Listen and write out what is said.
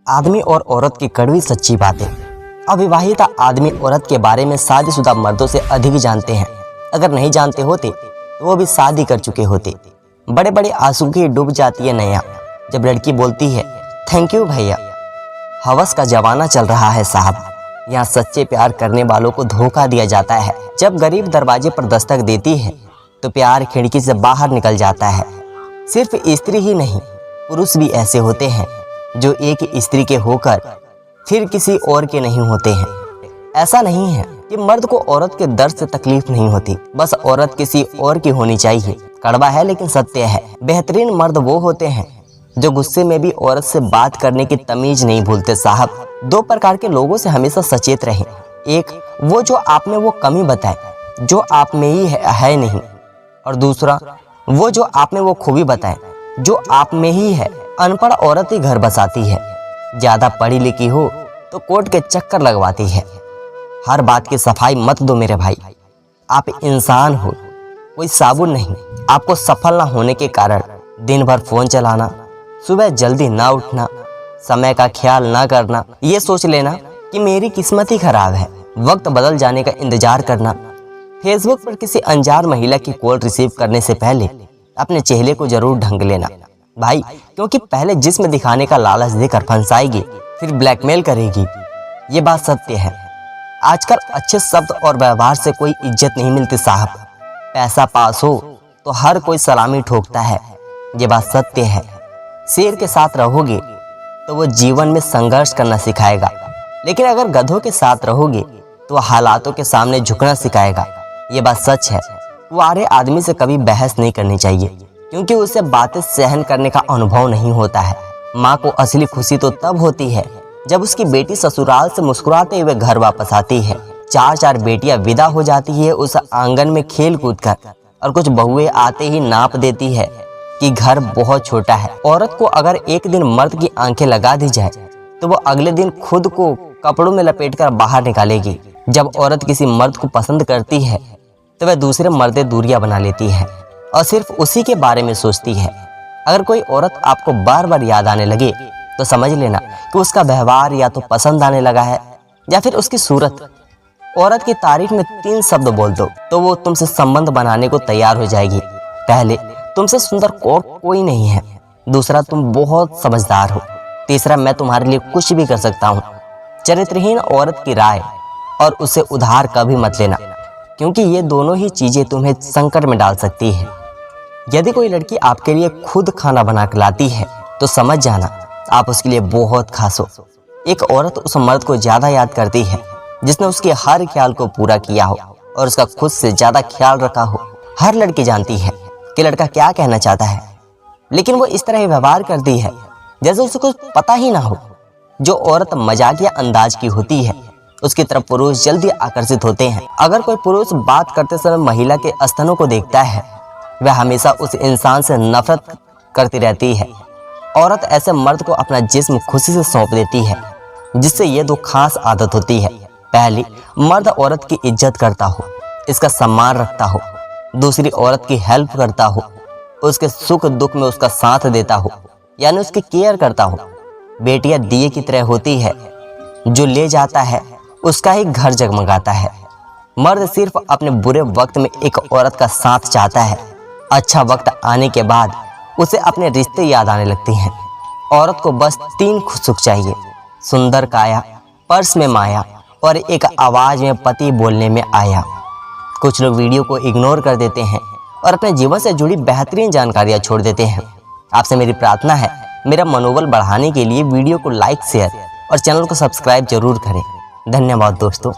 आदमी और औरत की कड़वी सच्ची बातें। अविवाहित आदमी औरत के बारे में शादीशुदा मर्दों से अधिक जानते हैं। अगर नहीं जानते होते तो वो भी शादी कर चुके होते। बड़े बड़े आंसू की डूब जाती है नैया जब लड़की बोलती है थैंक यू भैया। हवस का जमाना चल रहा है साहब, यहाँ सच्चे प्यार करने वालों को धोखा दिया जाता है। जब गरीब दरवाजे पर दस्तक देती है तो प्यार खिड़की से बाहर निकल जाता है। सिर्फ स्त्री ही नहीं, पुरुष भी ऐसे होते हैं जो एक स्त्री के होकर फिर किसी और के नहीं होते हैं। ऐसा नहीं है कि मर्द को औरत के दर्द से तकलीफ नहीं होती, बस औरत किसी और की होनी चाहिए। कड़वा है लेकिन सत्य है। बेहतरीन मर्द वो होते हैं जो गुस्से में भी औरत से बात करने की तमीज नहीं भूलते साहब। दो प्रकार के लोगों से हमेशा सचेत रहें। एक, वो जो आप में वो कमी बताए जो आप में ही है नहीं, और दूसरा वो जो आप में वो खूबी बताए जो आप में ही है। अनपढ़ औरत ही घर बसाती है, ज्यादा पढ़ी लिखी हो तो कोर्ट के चक्कर लगवाती है। हर बात की सफाई मत दो मेरे भाई, आप इंसान हो, कोई साबुन नहीं। आपको सफल ना होने के कारण दिन भर फोन चलाना, सुबह जल्दी ना उठना, समय का ख्याल ना करना, ये सोच लेना कि मेरी किस्मत ही खराब है, वक्त बदल जाने का इंतजार करना, फेसबुक पर किसी अनजान महिला की कॉल रिसीव करने से पहले अपने चेहरे को जरूर ढंग लेना भाई, क्योंकि पहले जिस्म दिखाने का लालच देकर फंसाएगी, फिर ब्लैकमेल करेगी। ये बात सत्य है। आजकल अच्छे शब्द और व्यवहार से कोई इज्जत नहीं मिलती साहब। पैसा पास हो तो हर कोई सलामी ठोकता है, ये बात सत्य है। शेर के साथ रहोगे तो वो जीवन में संघर्ष करना सिखाएगा, लेकिन अगर गधों के साथ रहोगे तो हालातों के सामने झुकना सिखाएगा। ये बात सच है। कुंवारे आदमी से कभी बहस नहीं करनी चाहिए, क्योंकि उसे बातें सहन करने का अनुभव नहीं होता है। माँ को असली खुशी तो तब होती है जब उसकी बेटी ससुराल से मुस्कुराते हुए घर वापस आती है। चार चार बेटियां विदा हो जाती है उस आंगन में खेल कूद कर, और कुछ बहुएं आते ही नाप देती है कि घर बहुत छोटा है। औरत को अगर एक दिन मर्द की आंखें लगा दी जाए तो वो अगले दिन खुद को कपड़ों में लपेटकर बाहर निकालेगी। जब औरत किसी मर्द को पसंद करती है तो वह दूसरे मर्दे दूरियां बना लेती है और सिर्फ उसी के बारे में सोचती है। अगर कोई औरत आपको बार बार याद आने लगे तो समझ लेना कि उसका व्यवहार या तो पसंद आने लगा है या फिर उसकी सूरत। औरत की तारीफ में 3 शब्द बोल दो तो वो तुमसे संबंध बनाने को तैयार हो जाएगी। पहले, तुमसे सुंदर कोई नहीं है। दूसरा, तुम बहुत समझदार हो। तीसरा, मैं तुम्हारे लिए कुछ भी कर सकता हूँ। चरित्रहीन औरत की राय और उसे उधार कभी मत लेना, क्योंकि ये दोनों ही चीजें तुम्हें संकट में डाल सकती है। यदि कोई लड़की आपके लिए खुद खाना बना कर लाती है तो समझ जाना आप उसके लिए बहुत खास हो। एक औरत उस मर्द को ज्यादा याद करती है जिसने उसके हर ख्याल को पूरा किया हो और उसका खुद से ज्यादा ख्याल रखा हो। हर लड़की जानती है कि लड़का क्या कहना चाहता है, लेकिन वो इस तरह व्यवहार करती है जैसे उसे कुछ पता ही ना हो। जो औरत मजाकिया अंदाज की होती है उसकी तरफ पुरुष जल्दी आकर्षित होते हैं। अगर कोई पुरुष बात करते समय महिला के स्तनों को देखता है, वह हमेशा उस इंसान से नफरत करती रहती है। औरत ऐसे मर्द को अपना जिस्म खुशी से सौंप देती है, जिससे ये 2 खास आदत होती है। पहली, मर्द औरत की इज्जत करता हो, इसका सम्मान रखता हो। दूसरी, औरत की हेल्प करता हो, उसके सुख दुख में उसका साथ देता हो, यानी उसकी केयर करता हो। बेटियां दिए की तरह होती है, जो ले जाता है उसका ही घर जगमगाता है। मर्द सिर्फ अपने बुरे वक्त में एक औरत का साथ चाहता है। अच्छा वक्त आने के बाद उसे अपने रिश्ते याद आने लगते हैं। औरत को बस 3 सुख चाहिए, सुंदर काया, पर्स में माया और एक आवाज में पति बोलने में आया। कुछ लोग वीडियो को इग्नोर कर देते हैं और अपने जीवन से जुड़ी बेहतरीन जानकारियां छोड़ देते हैं। आपसे मेरी प्रार्थना है, मेरा मनोबल बढ़ाने के लिए वीडियो को लाइक, शेयर और चैनल को सब्सक्राइब जरूर करें। धन्यवाद दोस्तों।